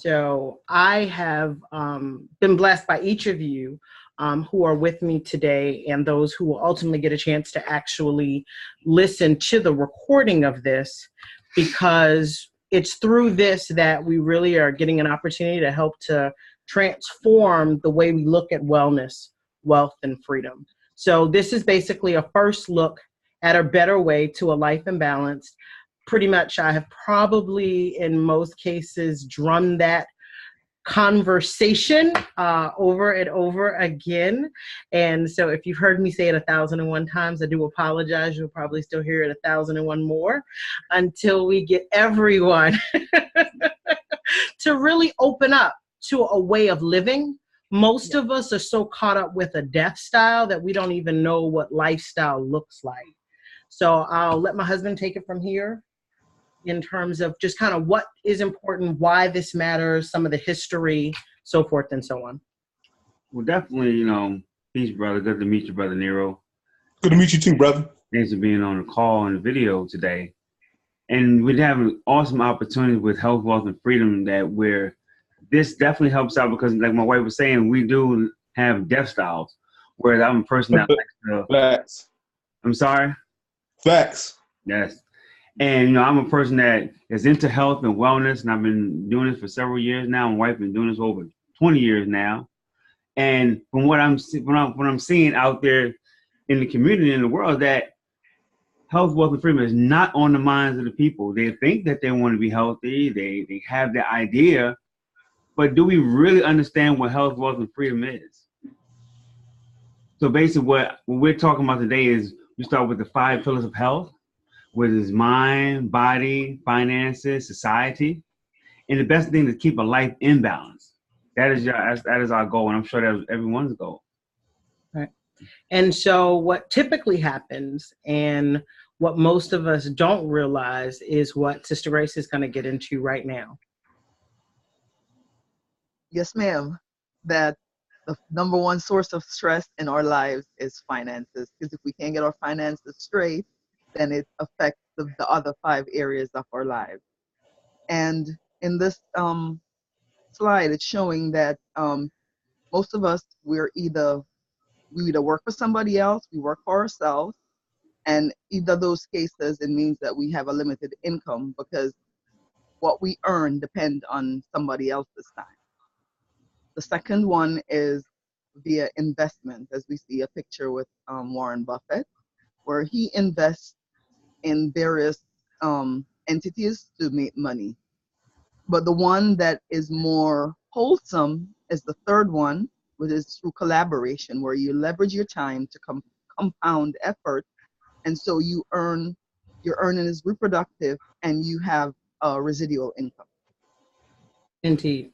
So I have been blessed by each of you who are with me today and those who will ultimately get a chance to actually listen to the recording of this, because it's through this that we really are getting an opportunity to help to transform the way we look at wellness, wealth, and freedom. So this is basically a first look at a better way to a life in balance. Pretty much I have probably in most cases drummed that conversation over and over again. And so if you've heard me say it 1,001 times, I do apologize. You'll probably still hear it 1,001 more until we get everyone to really open up to a way of living. Most of us are so caught up with a death style that we don't even know what lifestyle looks like. So I'll let my husband take it from here in terms of just kind of what is important, why this matters, some of the history, so forth and so on. Well, definitely, peace, brother. Good to meet you, Brother Nero. Good to meet you too, brother. Thanks for being on the call and the video today. And we're having an awesome opportunity with Health, Wealth, and Freedom this definitely helps out because, like my wife was saying, we do have death styles, whereas I'm a person that likes to... Facts. I'm sorry? Facts. Yes. And, I'm a person that is into health and wellness, and I've been doing this for several years now. My wife has been doing this over 20 years now. And from what I'm seeing out there in the community, in the world, that health, wealth, and freedom is not on the minds of the people. They think that they want to be healthy. They have the idea, but do we really understand what health, wealth, and freedom is? So basically what we're talking about today is we start with the 5 pillars of health, which is mind, body, finances, society. And the best thing is keep a life in balance. That is our goal, and I'm sure that's everyone's goal. Right. And so what typically happens, and what most of us don't realize, is what Sister Grace is going to get into right now. Yes, ma'am. That the number one source of stress in our lives is finances. Because if we can't get our finances straight, then it affects the other 5 areas of our lives. And in this slide, it's showing that most of us, we either work for somebody else, we work for ourselves, and either those cases, it means that we have a limited income because what we earn depends on somebody else's time. The second one is via investment, as we see a picture with Warren Buffett, where he invests in various entities to make money. But the one that is more wholesome is the third one, which is through collaboration, where you leverage your time to compound effort. And so your earning is reproductive and you have a residual income. Indeed.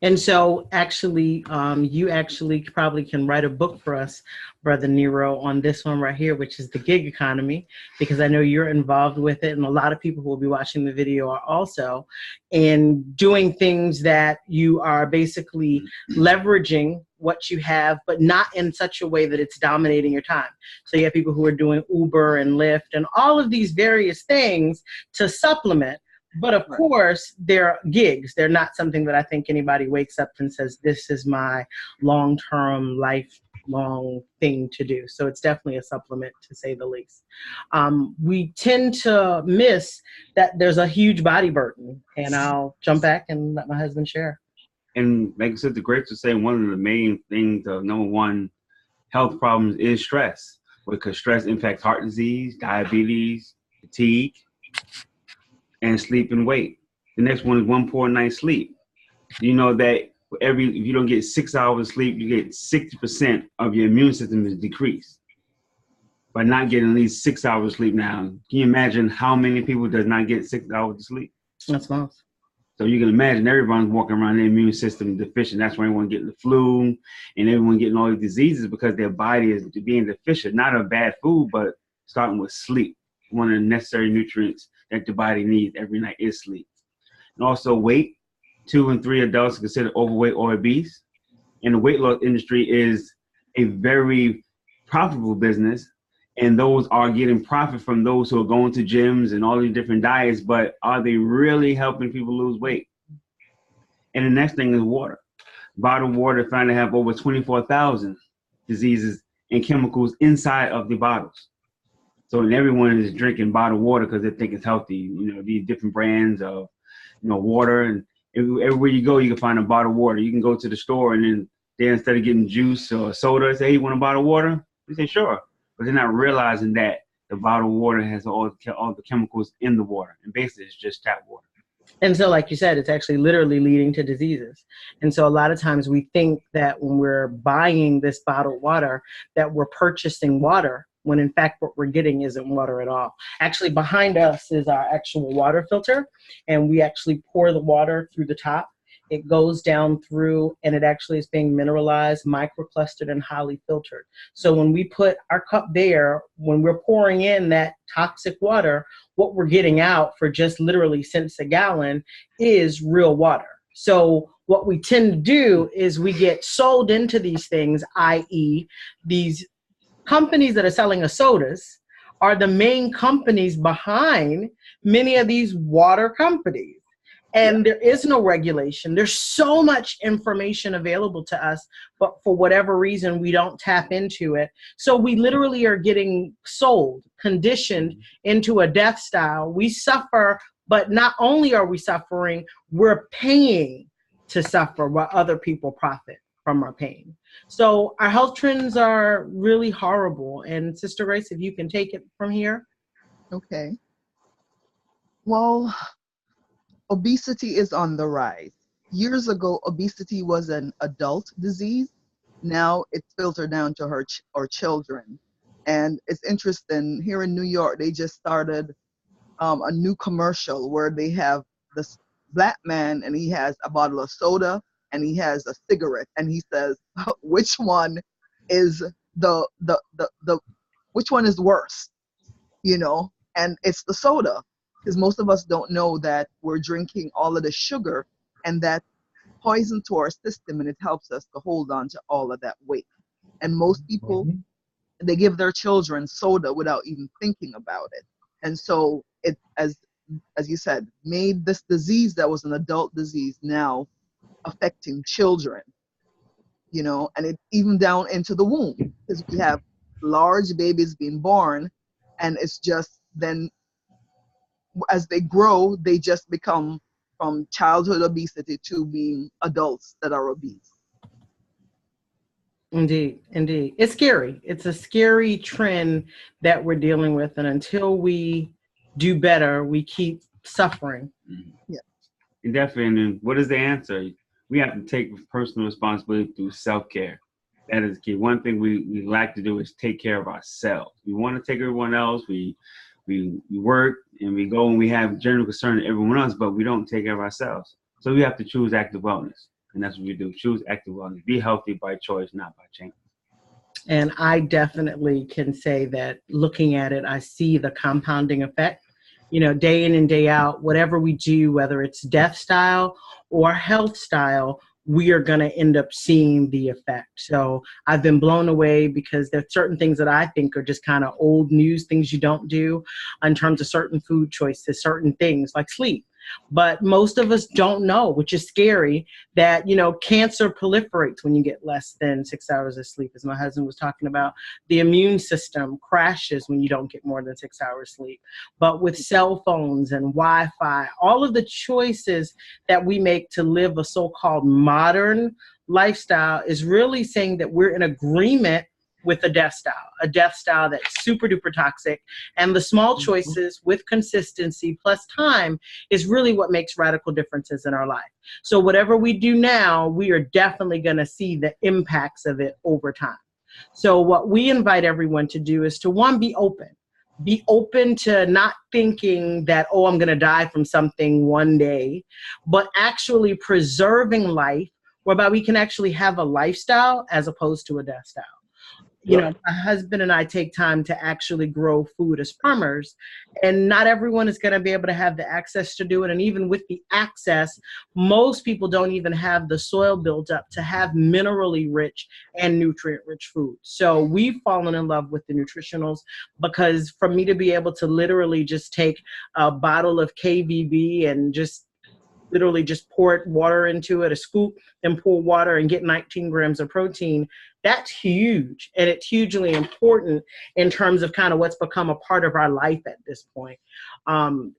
And so actually, you actually probably can write a book for us, Brother Nero, on this one right here, which is the gig economy, because I know you're involved with it, and a lot of people who will be watching the video are also, in doing things that you are basically leveraging what you have, but not in such a way that it's dominating your time. So you have people who are doing Uber and Lyft and all of these various things to supplement. But of course, they're gigs. They're not something that I think anybody wakes up and says, this is my long-term, lifelong thing to do. So it's definitely a supplement, to say the least. We tend to miss that there's a huge body burden. And I'll jump back and let my husband share. And like I said, the Greats are saying one of the main things, the number one health problems is stress, because stress impacts heart disease, diabetes, fatigue, and sleep and weight. The next one is one poor night's sleep. You know that if you don't get 6 hours of sleep, you get 60% of your immune system is decreased by not getting at least 6 hours of sleep. Now, can you imagine how many people does not get 6 hours of sleep? That's most. So you can imagine everyone's walking around their immune system deficient. That's why everyone getting the flu and everyone getting all these diseases, because their body is being deficient, not of bad food, but starting with sleep. One of the necessary nutrients that the body needs every night is sleep. And also weight. 2 in 3 adults are considered overweight or obese. And the weight loss industry is a very profitable business. And those are getting profit from those who are going to gyms and all these different diets. But are they really helping people lose weight? And the next thing is water. Bottled water found to have over 24,000 diseases and chemicals inside of the bottles. So and everyone is drinking bottled water because they think it's healthy. You know, these different brands of, you know, water, and everywhere you go, you can find a bottled water. You can go to the store and then they, instead of getting juice or soda, say, hey, you want a bottle of water? You say, sure. But they're not realizing that the bottled water has all the chemicals in the water. And basically it's just tap water. And so, like you said, it's actually literally leading to diseases. And so a lot of times we think that when we're buying this bottled water, that we're purchasing water, when in fact what we're getting isn't water at all. Actually, behind us is our actual water filter, and we actually pour the water through the top. It goes down through, and it actually is being mineralized, microclustered, and highly filtered. So when we put our cup there, when we're pouring in that toxic water, what we're getting out for just literally cents a gallon is real water. So what we tend to do is we get sold into these things, i.e. these companies that are selling us sodas are the main companies behind many of these water companies. And there is no regulation. There's so much information available to us, but for whatever reason, we don't tap into it. So we literally are getting sold, conditioned into a death style. We suffer, but not only are we suffering, we're paying to suffer while other people profit from our pain. So our health trends are really horrible. And Sister Grace, if you can take it from here. Okay. Well, obesity is on the rise. Years ago, obesity was an adult disease. Now it's filtered down to our children. And it's interesting, here in New York, they just started a new commercial where they have this black man and he has a bottle of soda and he has a cigarette and he says, which one is which one is worse, you know? And it's the soda, because most of us don't know that we're drinking all of the sugar and that poison to our system, and it helps us to hold on to all of that weight. And most people, they give their children soda without even thinking about it. And so it, as you said, made this disease that was an adult disease now affecting children, you know, and it even down into the womb, because we have large babies being born, and it's just then as they grow, they just become from childhood obesity to being adults that are obese. Indeed, indeed. It's scary. It's a scary trend that we're dealing with. And until we do better, we keep suffering. Yeah. And definitely, and what is the answer? We have to take personal responsibility through self-care. That is the key. One thing we like to do is take care of ourselves. We want to take everyone else. We work and we go and we have general concern to everyone else, but we don't take care of ourselves. So we have to choose active wellness. And that's what we do. Choose active wellness. Be healthy by choice, not by chance. And I definitely can say that looking at it, I see the compounding effect. You know, day in and day out, whatever we do, whether it's death style or health style, we are going to end up seeing the effect. So I've been blown away because there's certain things that I think are just kind of old news, things you don't do in terms of certain food choices, certain things like sleep. But most of us don't know, which is scary, that, you know, cancer proliferates when you get less than 6 hours of sleep, as my husband was talking about. The immune system crashes when you don't get more than 6 hours sleep. But with cell phones and Wi-Fi, all of the choices that we make to live a so-called modern lifestyle is really saying that we're in agreement with a death style that's super duper toxic. And the small choices with consistency plus time is really what makes radical differences in our life. So whatever we do now, we are definitely going to see the impacts of it over time. So what we invite everyone to do is to, one, be open. Be open to not thinking that, oh, I'm going to die from something one day, but actually preserving life whereby we can actually have a lifestyle as opposed to a death style. You know, my husband and I take time to actually grow food as farmers, and not everyone is going to be able to have the access to do it. And even with the access, most people don't even have the soil built up to have minerally rich and nutrient rich food. So we've fallen in love with the nutritionals, because for me to be able to literally just take a bottle of KVB and just literally just pour water into it, a scoop, then pour water and get 19 grams of protein. That's huge. And it's hugely important in terms of kind of what's become a part of our life at this point.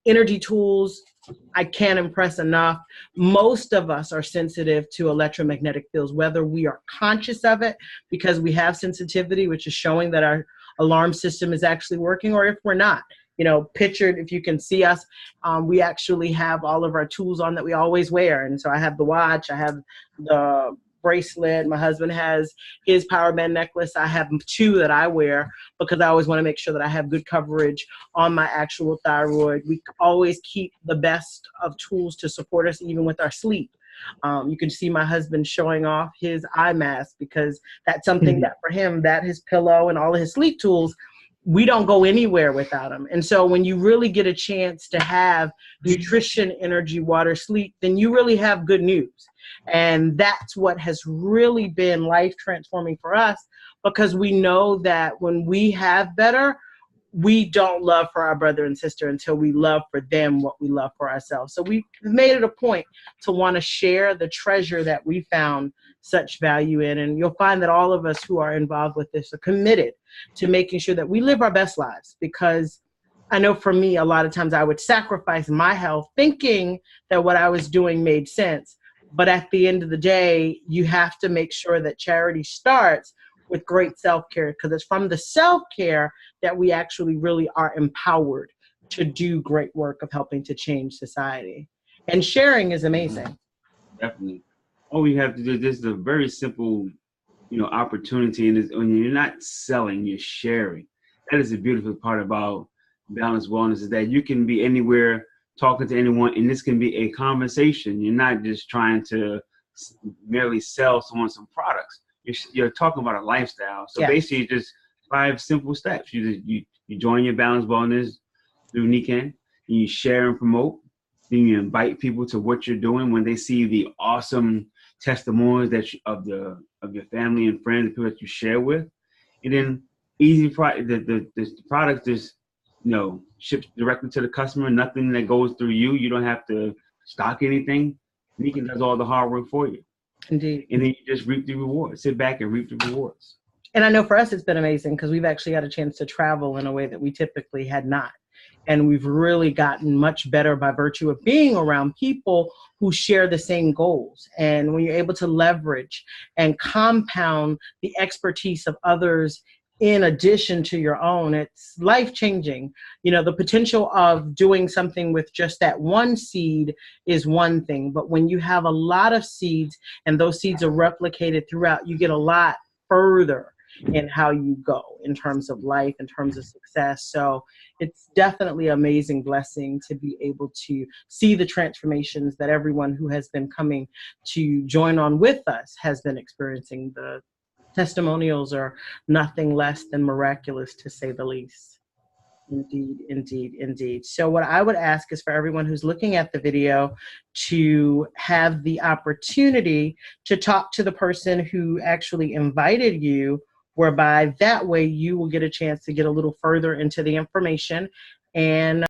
Energy tools, I can't impress enough. Most of us are sensitive to electromagnetic fields, whether we are conscious of it because we have sensitivity, which is showing that our alarm system is actually working, or if we're not. You know, pictured, if you can see us, we actually have all of our tools on that we always wear. And so I have the watch, I have the bracelet, my husband has his power band necklace. I have two that I wear because I always want to make sure that I have good coverage on my actual thyroid. We always keep the best of tools to support us even with our sleep. You can see my husband showing off his eye mask because that's something that for him, that his pillow and all of his sleep tools, we don't go anywhere without them. And so when you really get a chance to have nutrition, energy, water, sleep, then you really have good news. And that's what has really been life transforming for us, because we know that when we have better, we don't love for our brother and sister until we love for them what we love for ourselves. So we've made it a point to want to share the treasure that we found such value in. And you'll find that all of us who are involved with this are committed to making sure that we live our best lives. Because I know for me, a lot of times I would sacrifice my health thinking that what I was doing made sense. But at the end of the day, you have to make sure that charity starts with great self-care, because it's from the self-care that we actually really are empowered to do great work of helping to change society. And sharing is amazing. Definitely. All we have to do, this is a very simple, opportunity. And when you're not selling, you're sharing. That is the beautiful part about balanced wellness, is that you can be anywhere talking to anyone, and this can be a conversation. You're not just trying to merely sell someone some products. You're talking about a lifestyle. So basically, just 5 simple steps. You join your balanced wellness through Nikan. You share and promote. Then you invite people to what you're doing. When they see the awesome testimonials of your family and friends, the people that you share with, and then the product just ships directly to the customer. Nothing that goes through you. You don't have to stock anything. Nikan does all the hard work for you. Indeed. And then you just reap the rewards. Sit back and reap the rewards. And I know for us, it's been amazing because we've actually had a chance to travel in a way that we typically had not. And we've really gotten much better by virtue of being around people who share the same goals. And when you're able to leverage and compound the expertise of others in addition to your own, it's life-changing. The potential of doing something with just that one seed is one thing, but when you have a lot of seeds and those seeds are replicated throughout, you get a lot further in how you go in terms of life, in terms of success. So it's definitely an amazing blessing to be able to see the transformations that everyone who has been coming to join on with us has been experiencing. The testimonials are nothing less than miraculous, to say the least. Indeed, indeed, indeed. So what I would ask is for everyone who's looking at the video to have the opportunity to talk to the person who actually invited you, whereby that way you will get a chance to get a little further into the information and